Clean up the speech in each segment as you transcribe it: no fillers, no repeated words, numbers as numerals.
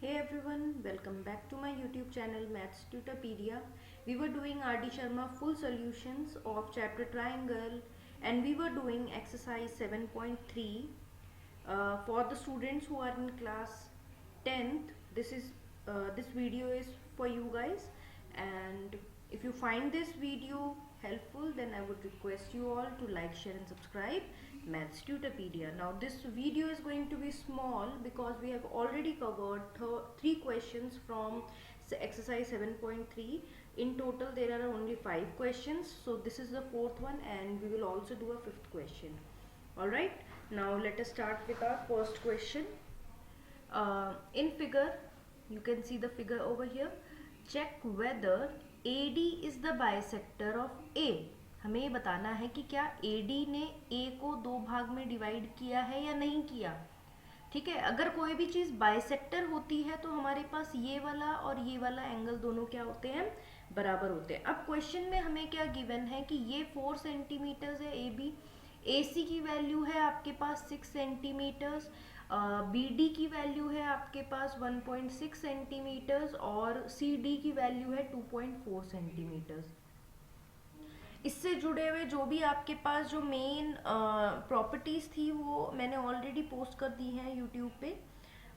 Hey everyone, welcome back to my YouTube channel Maths Tutorpedia. We were doing R.D. Sharma full solutions of chapter Triangle and we were doing exercise 7.3 for the students who are in class 10th. This video is for you guys, and if you find this video helpful, then I would request you all to like, share and subscribe Maths Tutorpedia. Now this video is going to be small because we have already covered 3 questions from exercise 7.3. In total there are only 5 questions, so this is the 4th one and we will also do a 5th question. Alright, now let us start with our first question. In figure, you can see the figure over here. Check whether AD is the bisector of A. हमें ये बताना है कि क्या AD ने A को दो भाग में डिवाइड किया है या नहीं किया. ठीक है, अगर कोई भी चीज बाइसेक्टर होती है तो हमारे पास ये वाला और ये वाला एंगल दोनों क्या होते हैं, बराबर होते हैं. अब क्वेश्चन में हमें क्या गिवन है कि ये 4 सेंटीमीटर्स है AB, AC की वैल्यू है आपके पास 6 सेंटीमीटर्स, BD की वैल्यू है आपके पास 1.6 सेंटीमीटर्स और CD की वैल्यू है 2.4 सेंटीमीटर्स. इससे जुड़े हुए जो भी आपके पास जो मेन प्रॉपर्टीज़ थी वो मैंने ऑलरेडी पोस्ट कर दी हैं यूट्यूब पे.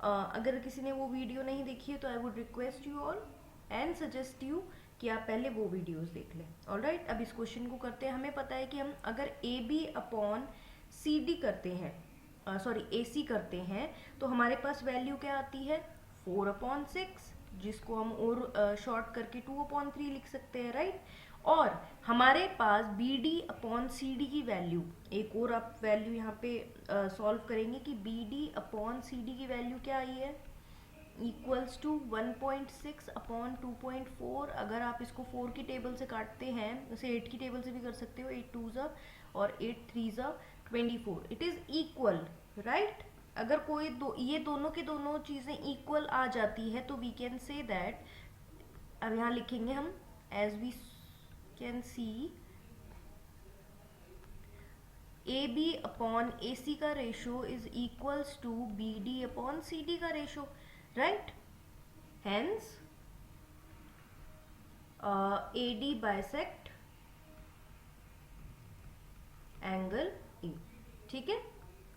अगर किसी ने वो वीडियो नहीं देखी है तो I would request you all and suggest you कि आप पहले वो वीडियोस देख लें. ऑलराइट, अब इस क्वेश्चन को करते हैं. हमें पता है कि हम अगर A B upon C D करते हैं, सॉरी ए सी करते हैं, तो हमारे पास वैल्यू क्या आती है 4/6, जिसको हम और शॉर्ट करके 2/3 लिख सकते हैं, राइट. और हमारे पास B D upon C D की वैल्यू, एक और आप वैल्यू यहाँ पे सॉल्व करेंगे कि B D upon C D की वैल्यू क्या आई है, इक्वल्स टू 1.6 अपॉन 2.4. अगर आप इसको 4 की टेबल से काटते हैं, जैसे 8 की टेबल से भी कर सकते हो, 8 2 ज़ा और 8 3 ज़ा 24. It is equal, right. अगर कोई ये दोनों की दोनों चीज़ें इक्वल आ जाती है तो वी कैन से दैट, अब यहाँ लिखेंगे हम as we can see AB upon AC का ratio is equals to BD upon CD का ratio, right. Hence AD bisect angle E. ठीक है,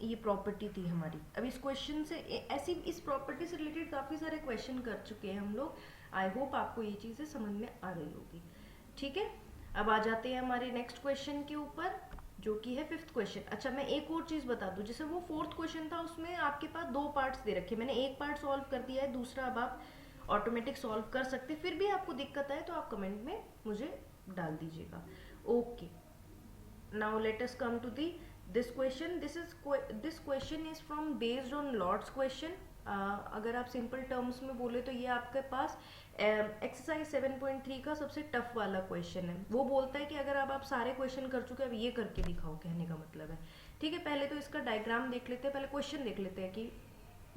ये प्रॉपर्टी थी हमारी. अब इस क्वेश्चन से ऐसी इस प्रॉपर्टी से रिलेटेड काफ़ी सारे क्वेश्चन कर चुके हैं हम लोग. आई होप आपको ये चीज़ें समझ में आ रही होगी. ठीक है, अब आ जाते हैं हमारे नेक्स्ट क्वेश्चन के ऊपर, जो कि है 5th क्वेश्चन. अच्छा, मैं एक और चीज़ बता दूं, जैसे वो 4th क्वेश्चन था उसमें आपके पास 2 पार्ट्स दे रखे, मैंने एक पार्ट सॉल्व कर दिया है, दूसरा अब आप ऑटोमेटिक सॉल्व कर सकते. फिर भी आपको दिक्कत आए तो आप कमेंट में मुझे डाल दीजिएगा. Okay, now let us come to the this question. This question is from based on lords question. अगर आप सिंपल टर्म्स में बोले तो ये आपके पास एक्सरसाइज 7.3 का सबसे टफ वाला क्वेश्चन है. वो बोलता है कि अगर आप सारे क्वेश्चन कर चुके हैं, अब ये करके दिखाओ, कहने का मतलब है. ठीक है, पहले तो इसका डायग्राम देख लेते हैं, पहले क्वेश्चन देख लेते हैं कि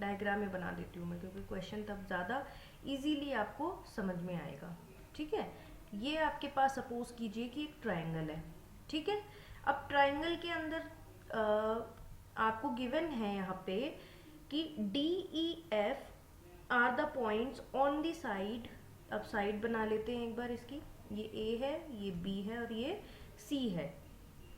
डायग्राम में बना देती हूँ मैं, क्योंकि क्वेश्चन तब ज़्यादा इजीली आपको समझ में आएगा. ठीक है, ये आपके पास सपोज कीजिए कि एक ट्राइंगल है. ठीक है, अब ट्राइंगल के अंदर आपको गिवन है यहाँ पे कि D E F R the points on the side. अब साइड बना लेते हैं एक बार इसकी. ये ए है, ये बी है और ये सी है.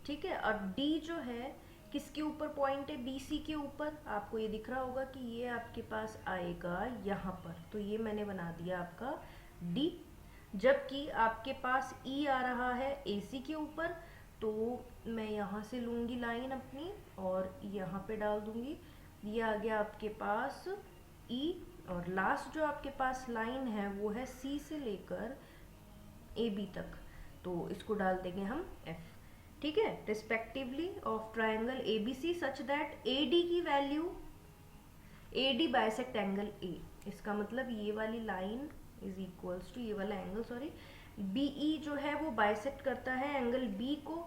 ठीक है, और डी जो है किसके ऊपर पॉइंट है, बी सी के ऊपर. आपको ये दिख रहा होगा कि ये आपके पास आएगा यहाँ पर, तो ये मैंने बना दिया आपका डी. जबकि आपके पास ई आ रहा है ए सी के ऊपर, तो मैं यहाँ से लूँगी लाइन अपनी और यहाँ पे डाल दूँगी. ये आ गया आपके पास E, और लास्ट जो आपके पास लाइन है वो है C से लेकर AB तक, तो इसको डाल देंगे हम F. ठीक है, respectively of triangle ABC such that AD की value, AD bisect angle A. इसका मतलब ये वाली लाइन इज इक्वल्स टू ये वाला एंगल, सॉरी, BE जो है वो बाइसेक्ट करता है एंगल B को,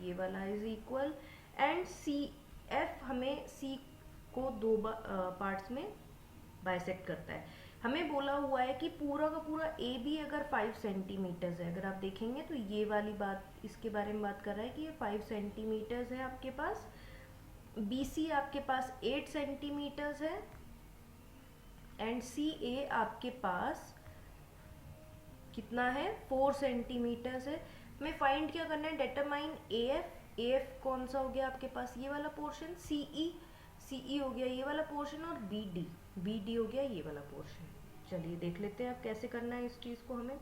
ये वाला इज इक्वल, एंड CF हमें C को 2 पार्ट्स में बाइसेक्ट करता है. हमें बोला हुआ है कि पूरा का पूरा ए बी अगर 5 सेंटीमीटर्स है, अगर आप देखेंगे तो ये वाली बात इसके बारे में बात कर रहा है कि ये 5 सेंटीमीटर्स है आपके पास. बी सी आपके पास 8 सेंटीमीटर्स है एंड सी ए आपके पास कितना है 4 सेंटीमीटर है। हमें फाइंड क्या करना है, determine A F. A F कौन सा हो गया आपके पास, ये वाला पोर्शन, सी ई हो गया ये वाला पोर्शन, और बी डी हो गया ये वाला पोर्शन। चलिए देख लेते हैं अब कैसे करना है इस चीज़ को हमें।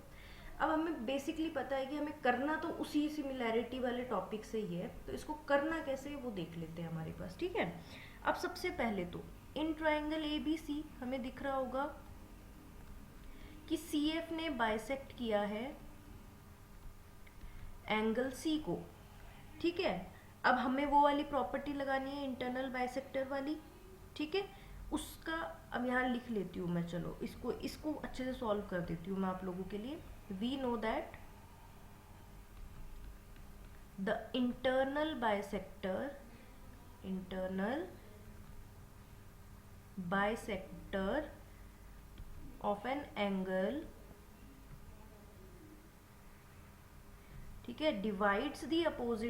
अब हमें बेसिकली पता है कि हमें करना तो उसी सिमिलैरिटी वाले टॉपिक से ही है, तो इसको करना कैसे है वो देख लेते हैं हमारे पास, ठीक है। अब सबसे पहले तो इन ट्राइंगल ए बी सी हमें दिख रहा होगा कि सी एफ ने बाइसेक्ट किया है एंगल सी को, ठीक है। अब हमें वो वाली प्रॉपर्टी लगानी है इंटरनल बाइसेक्टर वाली, ठीक है। उसका अब यहाँ लिख लेती हूँ मैं, चलो इसको अच्छे से सॉल्व कर देती हूँ मैं आप लोगों के लिए। We know that the internal bisector of an angle, ठीक है, divides the opposite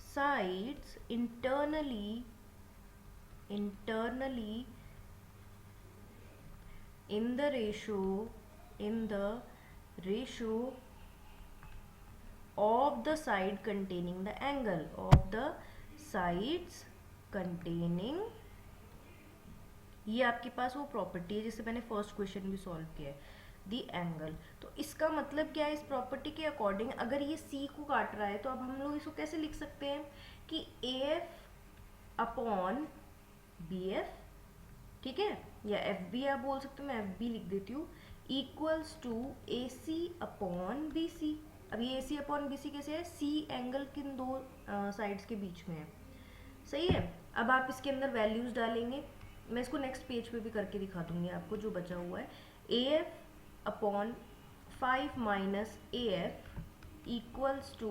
sides internally in the ratio of the side containing the angle, of the sides containing, ये आपके पास वो प्रॉपर्टी है जिसे मैंने फर्स्ट क्वेश्चन भी सॉल्व किया है, दी एंगल। तो इसका मतलब क्या है, इस प्रॉपर्टी के अकॉर्डिंग अगर ये सी को काट रहा है तो अब हम लोग इसको कैसे लिख सकते हैं कि A F upon B F, ठीक है, या एफ बी आप बोल सकते हो, मैं एफ बी लिख देती हूँ, equals to A C upon B C. अब ये ए सी अपॉन बी सी कैसे है, सी एंगल किन दो साइड्स के बीच में है, सही है। अब आप इसके अंदर वैल्यूज डालेंगे, मैं इसको नेक्स्ट पेज पे भी करके दिखा दूंगी आपको जो बचा हुआ है। A F upon 5 minus A F equals to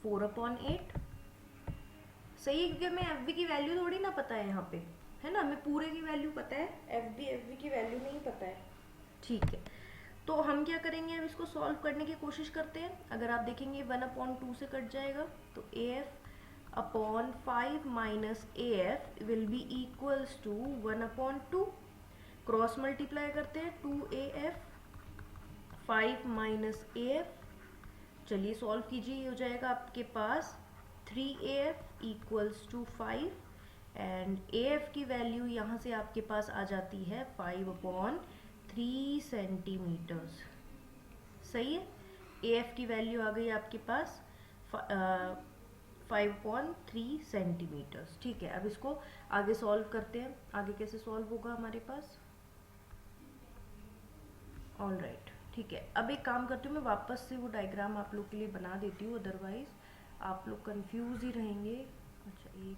4/8, सही है, क्योंकि हमें एफ बी की वैल्यू थोड़ी ना पता है यहाँ पे, है ना, हमें पूरे की वैल्यू पता है, एफ बी की वैल्यू नहीं पता है, ठीक है। तो हम क्या करेंगे, अब इसको सॉल्व करने की कोशिश करते हैं। अगर आप देखेंगे 1/2 से कट जाएगा, तो A F upon 5 minus A F will be equals to 1/2, cross multiply करते हैं, 2af 5 माइनस ए एफ, चलिए सॉल्व कीजिए, ये हो जाएगा आपके पास 3af equals to 5, and af की वैल्यू यहाँ से आपके पास आ जाती है 5/3 सेंटीमीटर्स, सही है। af की वैल्यू आ गई आपके पास 5/3 सेंटीमीटर्स, ठीक है। अब इसको आगे सॉल्व करते हैं, आगे कैसे सॉल्व होगा हमारे पास, ऑल राइट, ठीक है। अब एक काम करती हूँ, मैं वापस से वो डायग्राम आप लोग के लिए बना देती हूँ, अदरवाइज आप लोग कंफ्यूज ही रहेंगे। अच्छा, एक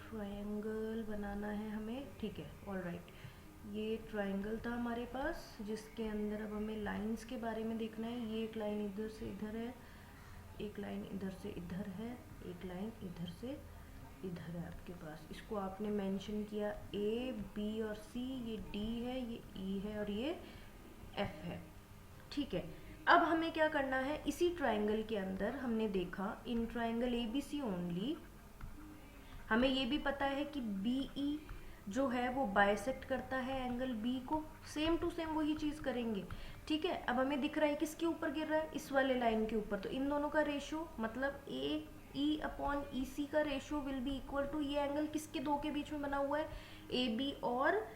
ट्रायंगल बनाना है हमें, ठीक है, ऑल राइट। ये ट्रायंगल था हमारे पास जिसके अंदर अब हमें लाइंस के बारे में देखना है। ये एक लाइन इधर से इधर है, एक लाइन इधर से इधर है, एक लाइन इधर से इधर है आपके पास। इसको आपने मेंशन किया ए बी और सी, ये डी है, ये ई है और ये एफ है, ठीक है। अब हमें क्या करना है, इसी ट्रायंगल के अंदर हमने देखा in triangle A B C only, हमें ये भी पता है कि बी ई जो है वो बाइसेक्ट करता है एंगल बी को, सेम टू सेम वही चीज़ करेंगे, ठीक है। अब हमें दिख रहा है किसके ऊपर गिर रहा है, इस वाले लाइन के ऊपर, तो इन दोनों का रेशियो मतलब ए ई अपॉन ई सी का ratio will be equal to, ये एंगल किसके दो के बीच में बना हुआ है, ए बी और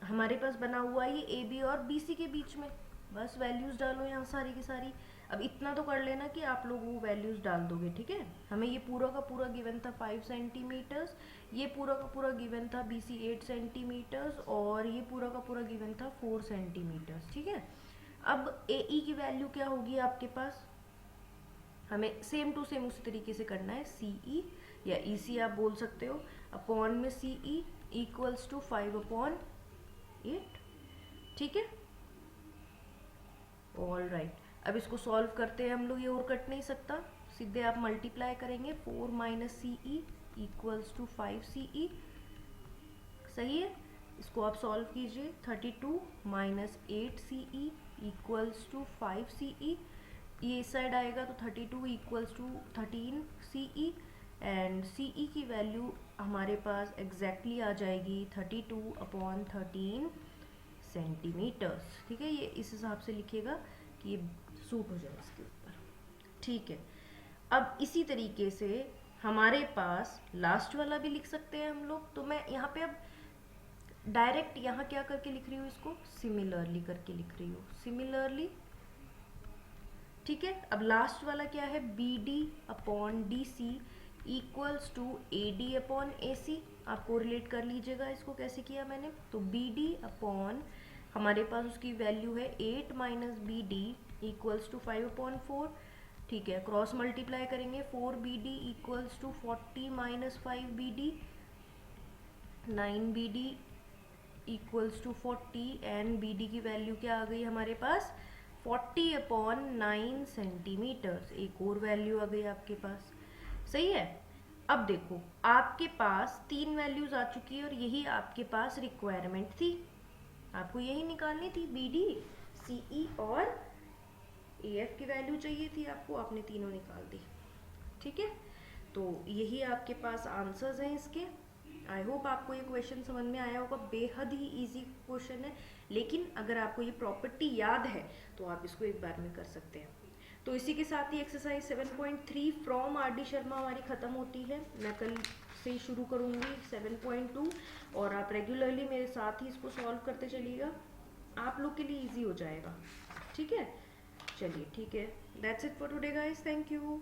हमारे पास बना हुआ है ये ए बी और बी सी के बीच में। बस वैल्यूज डालो यहाँ सारी की सारी। अब इतना तो कर लेना कि आप लोग वो वैल्यूज डाल दोगे, ठीक है। हमें ये पूरा का पूरा गिवन था 5 सेंटीमीटर्स, ये पूरा का पूरा गिवन था बी सी 8 सेंटीमीटर्स, और ये पूरा का पूरा गिवन था 4 सेंटीमीटर्स, ठीक है। अब ए ई की वैल्यू क्या होगी आपके पास, हमें सेम टू सेम उसी तरीके से करना है, सी ई या ई सी आप बोल सकते हो, अपॉन में सी ई इक्वल्स टू 5/8, ठीक है, ऑल राइट। अब इसको सॉल्व करते हैं हम लोग, ये और कट नहीं सकता, सीधे आप मल्टीप्लाई करेंगे, 4 minus C E equals to 5 C E, सही है। इसको आप सॉल्व कीजिए, 32 minus 8 C E equals to 5 C E, ये इस साइड आएगा तो 32 equals to 13 CE, and CE की वैल्यू हमारे पास एग्जैक्टली आ जाएगी 32/13 सेंटीमीटर्स। ठीक है, ये इस हिसाब से लिखिएगा कि ये सूट हो जाए इसके ऊपर। ठीक है, अब इसी तरीके से हमारे पास लास्ट वाला भी लिख सकते हैं हम लोग। तो मैं यहाँ पे अब डायरेक्ट यहाँ क्या करके लिख रही हूँ, इसको सिमिलरली करके लिख रही हूँ, सिमिलरली। ठीक है, अब लास्ट वाला क्या है, BD/DC इक्वल्स टू AD/AC। आप कोरिलेट कर लीजिएगा इसको कैसे किया मैंने। तो BD अपॉन, हमारे पास उसकी वैल्यू है 8 - BD इक्वल्स टू 5/4। ठीक है, क्रॉस मल्टीप्लाई करेंगे, 4BD equals to 40 - 5BD, 9BD equals to 40, and BD की वैल्यू क्या आ गई हमारे पास, 40/9 सेंटीमीटर्स। एक और वैल्यू आ गई आपके पास। सही है, अब देखो आपके पास 3 वैल्यूज आ चुकी है और यही आपके पास रिक्वायरमेंट थी, आपको यही निकालनी थी, BD, CE और AF की वैल्यू चाहिए थी आपको, आपने तीनों निकाल दी। ठीक है, तो यही आपके पास आंसर्स हैं इसके। आई होप आपको ये क्वेश्चन समझ में आया होगा, बेहद ही इजी क्वेश्चन है, लेकिन अगर आपको ये प्रॉपर्टी याद है तो आप इसको एक बार में कर सकते हैं। तो इसी के साथ ही एक्सरसाइज 7.3 फ्रॉम RD शर्मा हमारी ख़त्म होती है। मैं कल से शुरू करूँगी 7.2, और आप रेगुलरली मेरे साथ ही इसको सॉल्व करते चलिएगा, आप लोग के लिए ईजी हो जाएगा। ठीक है, चलिए ठीक है, that's it for today guys, thank you.